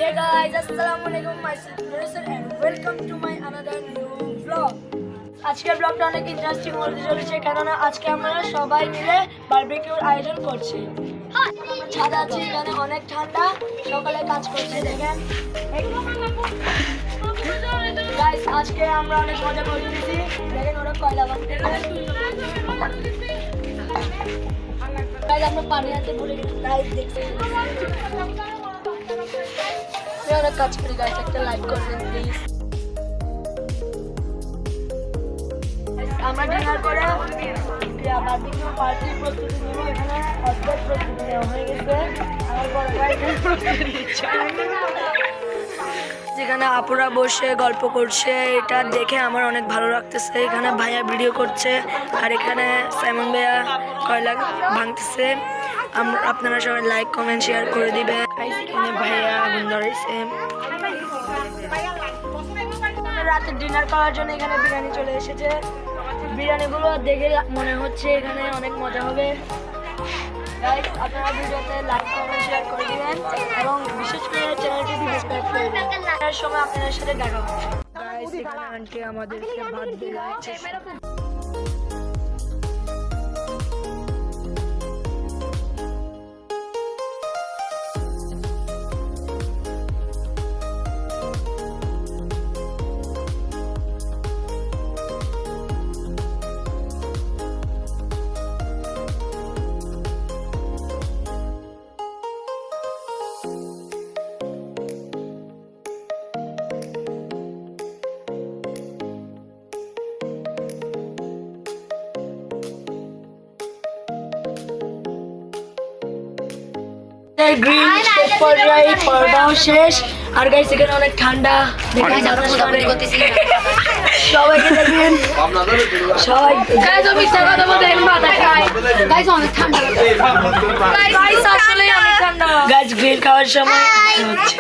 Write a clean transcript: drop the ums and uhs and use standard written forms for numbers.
Hey guys, Assalamualaikum, myself Nurser and welcome to my another new vlog. আজকের ব্লগটা অনেক interesting হতে চলেছে কেননা আজকে আমরা সবাই মিলে বারবিকিউর আয়োজন করছি। ছাদ আছে, এখানে অনেক ঠান্ডা, সকালে কাজ করছে দেখেন। গাইস আজকে আমরা অনেক মজা করতেছি, দেখেন ওরা কয়লা বাঁধতে গাইস আমরা পানি হাতে ভুলে গেছি, লাইভ দেখছেন অনেক কাজ করি। গাইস একটা লাইক করবেন প্লিজ। আমরা ডিনার করে বারবিকিউ পার্টির প্রস্তুতি নিব। এখানে অর্ধেক প্রস্তুতি নেওয়া হয়ে গেছে, আমার বড় ভাই যেখানে আপুরা বসে গল্প করছে, এটা দেখে আমার অনেক ভালো লাগতেছে। এখানে ভাইয়া ভিডিও করছে আর এখানে সাইমন ভাইয়া কয়লা ভাঙতেছে। আপনারা সবাই লাইক কমেন্ট শেয়ার করে দিবেন। এখানে ভাইয়া আগুন ধরেছে। রাতে ডিনার করার জন্য এখানে বিরিয়ানি চলে এসেছে। বিরিয়ানিগুলো দেখে মনে হচ্ছে এখানে অনেক মজা হবে। গাইস আপনারা ভিডিওতে লাইক কমেন্ট শেয়ার করে দিবেন এবং বিশেষ করে চ্যানেলটি সাবস্ক্রাইব করে দিবেন। এর সময় আপনাদের সাথে দেখা হবে। গাইস এখানে আন্টি আমাদেরকে ভাত দিয়ে যাচ্ছে। গ্রিন পর্যায়ে পর্দাও শেষ। আর গাইস এখানে অনেক ঠান্ডা, সবাইকে দেখেন সবাই গাইস আমি কথা বলতে মাথা খাই। গাইস অনেক ঠান্ডা, গাইস আসলে অনেক ঠান্ডা। গাইস গ্রিল খাওয়ার সময় হচ্ছে